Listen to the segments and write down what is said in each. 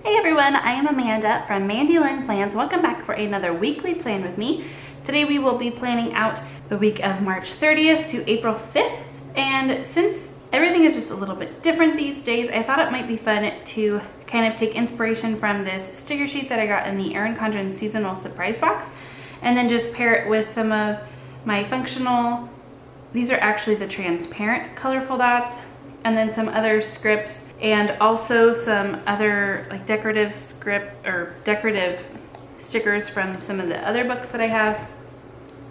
Hey everyone, I am Amanda from Mandy Lynn Plans. Welcome back for another weekly plan with me. Today we will be planning out the week of March 30th to April 5th. And since everything is just a little bit different these days, I thought it might be fun to kind of take inspiration from this sticker sheet that I got in the Erin Condren seasonal surprise box, and then just pair it with some of my functional, these are actually the transparent colorful dots, and then some other scripts, and also some other like decorative script or decorative stickers from some of the other books that I have.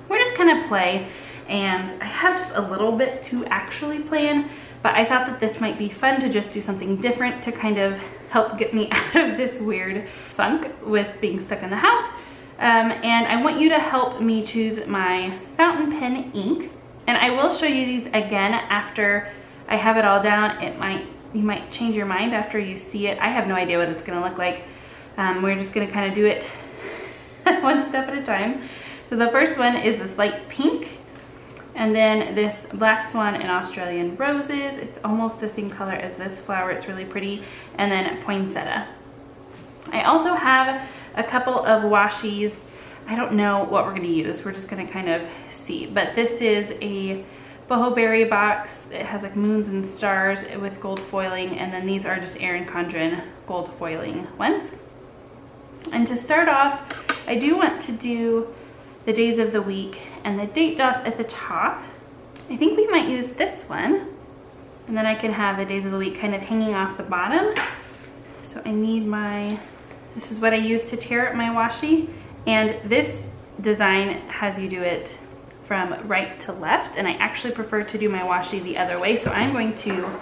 We're just kind of play, and I have just a little bit to actually plan, but I thought that this might be fun to just do something different to kind of help get me out of this weird funk with being stuck in the house. And I want you to help me choose my fountain pen ink, and I will show you these again after I have it all down. You might change your mind after you see it. I have no idea what it's gonna look like. We're just gonna kind of do it one step at a time. So the first one is this light pink, and then this black swan and Australian roses. It's almost the same color as this flower. It's really pretty. And then poinsettia. I also have a couple of washi's. I don't know what we're gonna use. We're just gonna kind of see. But this is a boho berry box. It has like moons and stars with gold foiling, and then these are just Erin Condren gold foiling ones. And to start off, I do want to do the days of the week and the date dots at the top. I think we might use this one, and then I can have the days of the week kind of hanging off the bottom. So I need this is what I use to tear up my washi, and this design has you do it from right to left, and I actually prefer to do my washi the other way. So I'm going to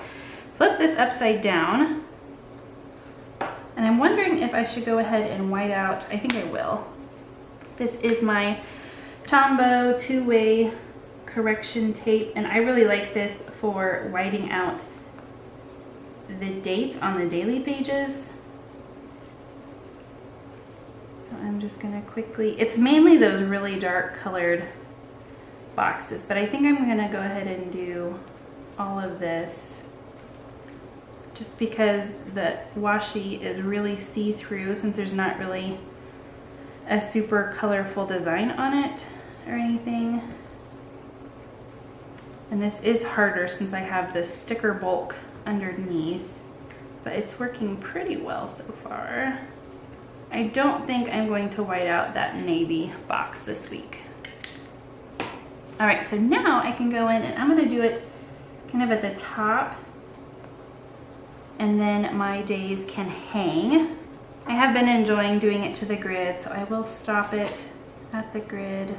flip this upside down, and I'm wondering if I should go ahead and white out. I think I will. This is my Tombow two-way correction tape, and I really like this for whiting out the dates on the daily pages. So I'm just gonna quickly, it's mainly those really dark colored boxes, but I think I'm gonna go ahead and do all of this just because the washi is really see-through, since there's not really a super colorful design on it or anything. And this is harder since I have this sticker bulk underneath, but it's working pretty well so far. I don't think I'm going to white out that navy box this week. All right, so now I can go in and I'm gonna do it kind of at the top, and then my days can hang. I have been enjoying doing it to the grid, so I will stop it at the grid.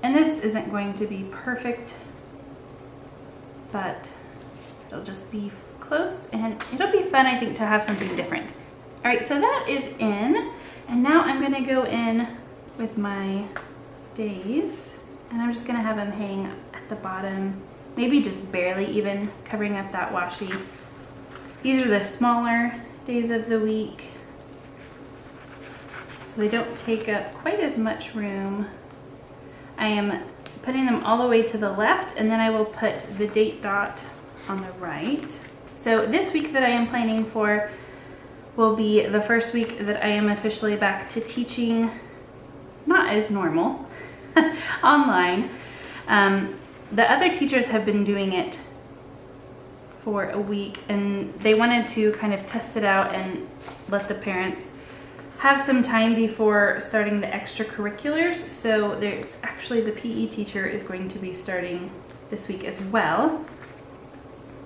And this isn't going to be perfect, but it'll just be close, and it'll be fun, I think, to have something different. All right, so that is in, and now I'm gonna go in with my days, and I'm just gonna have them hang at the bottom, maybe just barely even covering up that washi. These are the smaller days of the week, so they don't take up quite as much room. I am putting them all the way to the left, and then I will put the date dot on the right. So this week that I am planning for will be the first week that I am officially back to teaching, not as normal, online. The other teachers have been doing it for a week, and they wanted to kind of test it out and let the parents have some time before starting the extracurriculars. So there's actually, the PE teacher is going to be starting this week as well.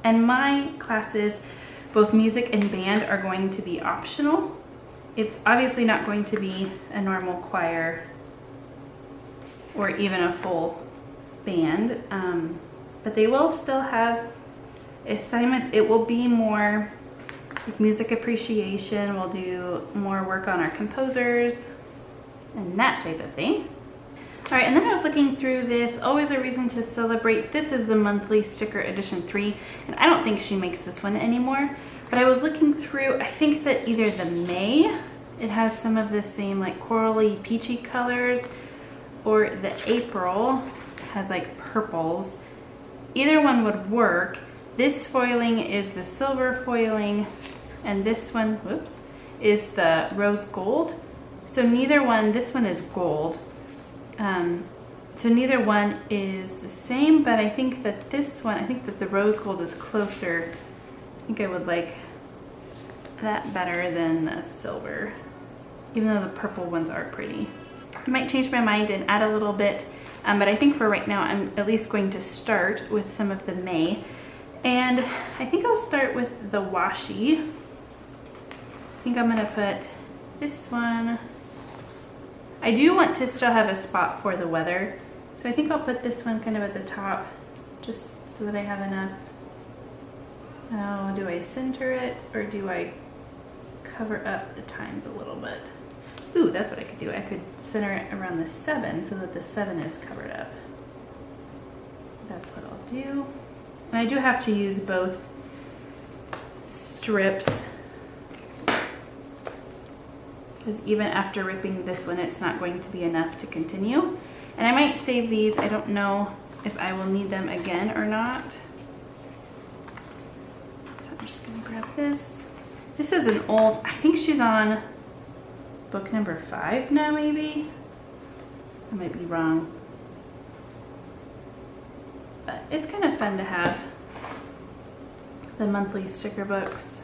And my classes, both music and band, are going to be optional. It's obviously not going to be a normal choir or even a full band, but they will still have assignments. It will be more like music appreciation. We'll do more work on our composers and that type of thing. All right, and then I was looking through this, Always a Reason to Celebrate. This is the monthly sticker edition 3, and I don't think she makes this one anymore, but I was looking through, I think that either the May, it has some of the same like corally peachy colors, or the April has like purples. Either one would work. This foiling is the silver foiling, and this one, whoops, is the rose gold. So neither one, this one is gold. So neither one is the same, but I think that this one, I think that the rose gold is closer. I think I would like that better than the silver, even though the purple ones are pretty. I might change my mind and add a little bit, but I think for right now, I'm at least going to start with some of the May. And I think I'll start with the washi. I think I'm gonna put this one. I do want to still have a spot for the weather, so I think I'll put this one kind of at the top, just so that I have enough. Oh, do I center it, or do I cover up the times a little bit? Ooh, that's what I could do. I could center it around the 7 so that the 7 is covered up. That's what I'll do. And I do have to use both strips, because even after ripping this one, it's not going to be enough to continue. And I might save these. I don't know if I will need them again or not. So I'm just gonna grab this. This is an old, I think she's on book number 5 now, maybe? I might be wrong. But it's kind of fun to have the monthly sticker books.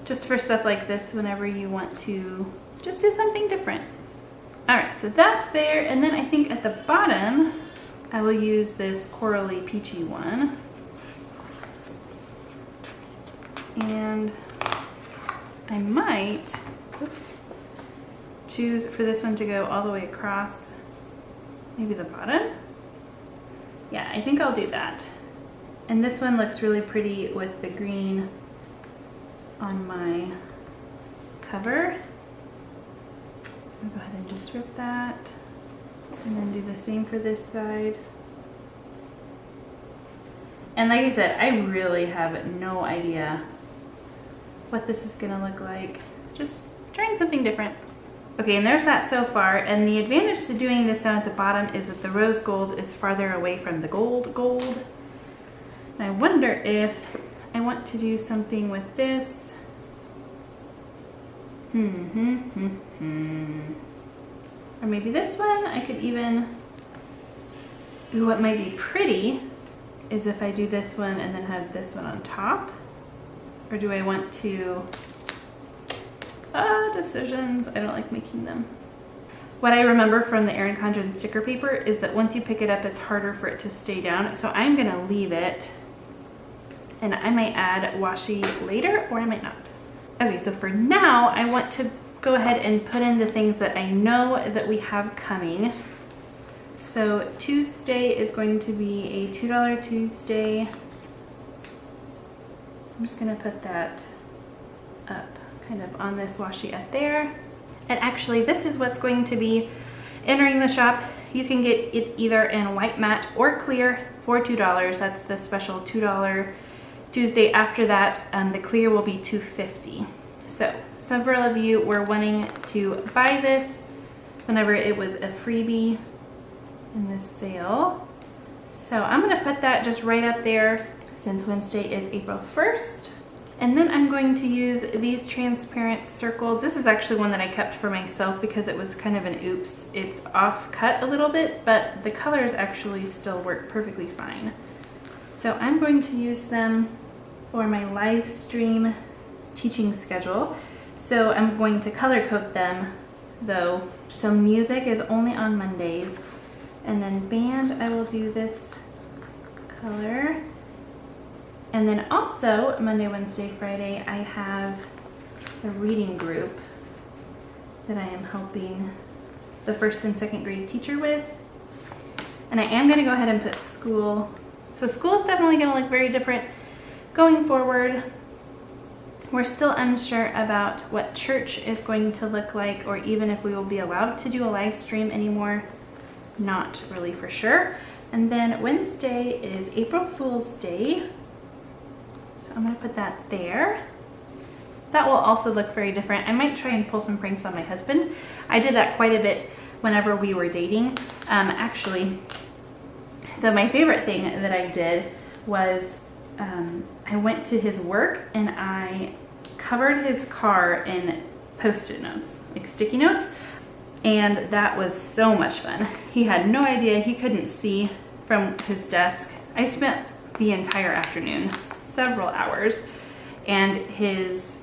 Just for stuff like this, whenever you want to just do something different. All right, so that's there. And then I think at the bottom, I will use this corally peachy one. And I might, oops, choose for this one to go all the way across, maybe the bottom. Yeah, I think I'll do that. And this one looks really pretty with the green on my cover. I'll go ahead and just rip that and then do the same for this side. And like I said, I really have no idea what this is gonna look like. Just trying something different. Okay, and there's that so far. And the advantage to doing this down at the bottom is that the rose gold is farther away from the gold. And I wonder if I want to do something with this. Or maybe this one. I could even, ooh, what might be pretty is if I do this one and then have this one on top. Or do I want to, decisions, I don't like making them. What I remember from the Erin Condren sticker paper is that once you pick it up, it's harder for it to stay down. So I'm gonna leave it, and I might add washi later, or I might not. Okay, so for now, I want to go ahead and put in the things that I know that we have coming. So Tuesday is going to be a $2 Tuesday. I'm just gonna put that up kind of on this washi up there. And actually, this is what's going to be entering the shop. You can get it either in white matte or clear for $2. That's the special $2 Tuesday. After that, the clear will be $2.50. So several of you were wanting to buy this whenever it was a freebie in this sale. So I'm gonna put that just right up there since Wednesday is April 1st. And then I'm going to use these transparent circles. This is actually one that I kept for myself because it was kind of an oops. It's off cut a little bit, but the colors actually still work perfectly fine. So I'm going to use them for my live stream teaching schedule. So I'm going to color code them though. So music is only on Mondays. And then band, I will do this color. And then also Monday, Wednesday, Friday, I have a reading group that I am helping the 1st and 2nd grade teacher with. And I am gonna go ahead and put school. So school is definitely gonna look very different going forward. We're still unsure about what church is going to look like, or even if we will be allowed to do a live stream anymore. Not really for sure. And then Wednesday is April Fool's Day. So I'm gonna put that there. That will also look very different. I might try and pull some pranks on my husband. I did that quite a bit whenever we were dating, actually. So my favorite thing that I did was I went to his work and I covered his car in Post-it notes, like sticky notes, and that was so much fun. He had no idea, he couldn't see from his desk. I spent the entire afternoon, several hours, and his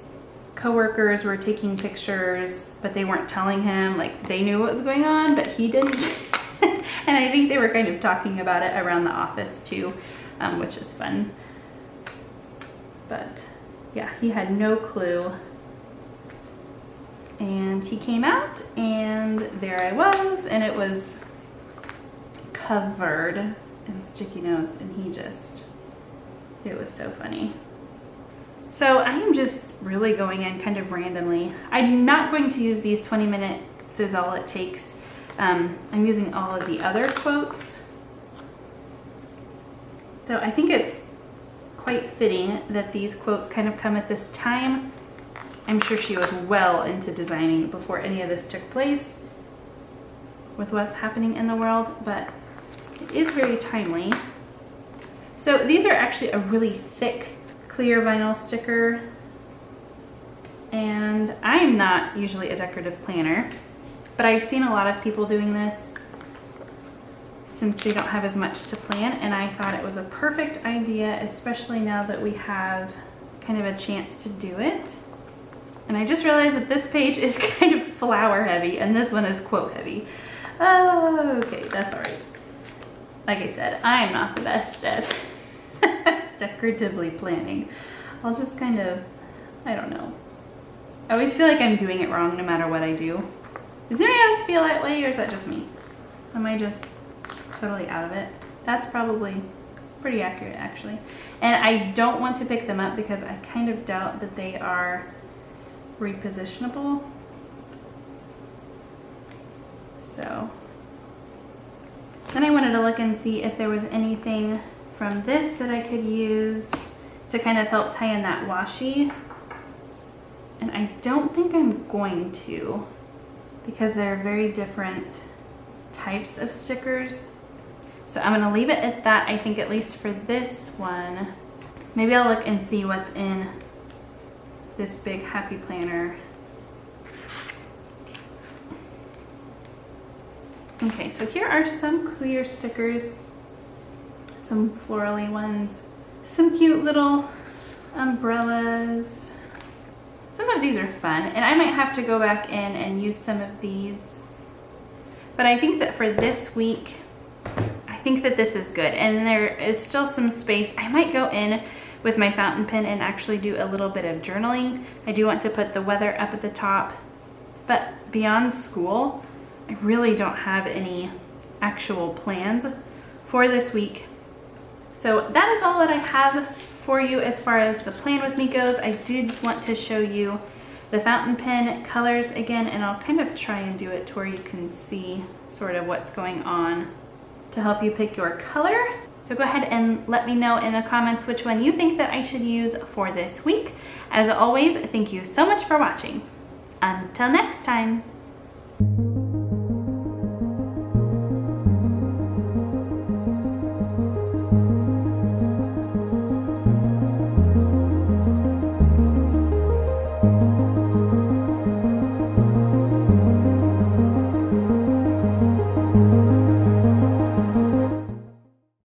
coworkers were taking pictures, but they weren't telling him. Like, they knew what was going on, but he didn't. And I think they were kind of talking about it around the office too, which is fun. But yeah, he had no clue. And he came out, and there I was, and it was covered in sticky notes, and it was so funny. So I am just really going in kind of randomly. I'm not going to use these 20 minutes is all it takes. I'm using all of the other quotes. So I think it's quite fitting that these quotes kind of come at this time. I'm sure she was well into designing before any of this took place with what's happening in the world, but it is very timely. So these are actually a really thick clear vinyl sticker, and I'm not usually a decorative planner, but I've seen a lot of people doing this since they don't have as much to plan, and I thought it was a perfect idea, especially now that we have kind of a chance to do it. And I just realized that this page is kind of flower heavy and this one is quote heavy. Oh, okay, that's all right. Like I said, I am not the best at decoratively planning. I'll just kind of, I don't know. I always feel like I'm doing it wrong no matter what I do. Does anybody else feel that way, or is that just me? Am I just totally out of it? That's probably pretty accurate, actually. And I don't want to pick them up because I kind of doubt that they are repositionable. So then I wanted to look and see if there was anything from this that I could use to kind of help tie in that washi. And I don't think I'm going to, because they're very different types of stickers. So I'm gonna leave it at that, I think, at least for this one. Maybe I'll look and see what's in this big happy planner. Okay, so here are some clear stickers, some florally ones, some cute little umbrellas. Some of these are fun, and I might have to go back in and use some of these. But I think that for this week, I think that this is good. And there is still some space. I might go in with my fountain pen and actually do a little bit of journaling. I do want to put the weather up at the top, but beyond school, I really don't have any actual plans for this week. So that is all that I have for you as far as the plan with me goes. I did want to show you the fountain pen colors again, and I'll kind of try and do it to where you can see sort of what's going on to help you pick your color. So go ahead and let me know in the comments which one you think that I should use for this week. As always, thank you so much for watching. Until next time.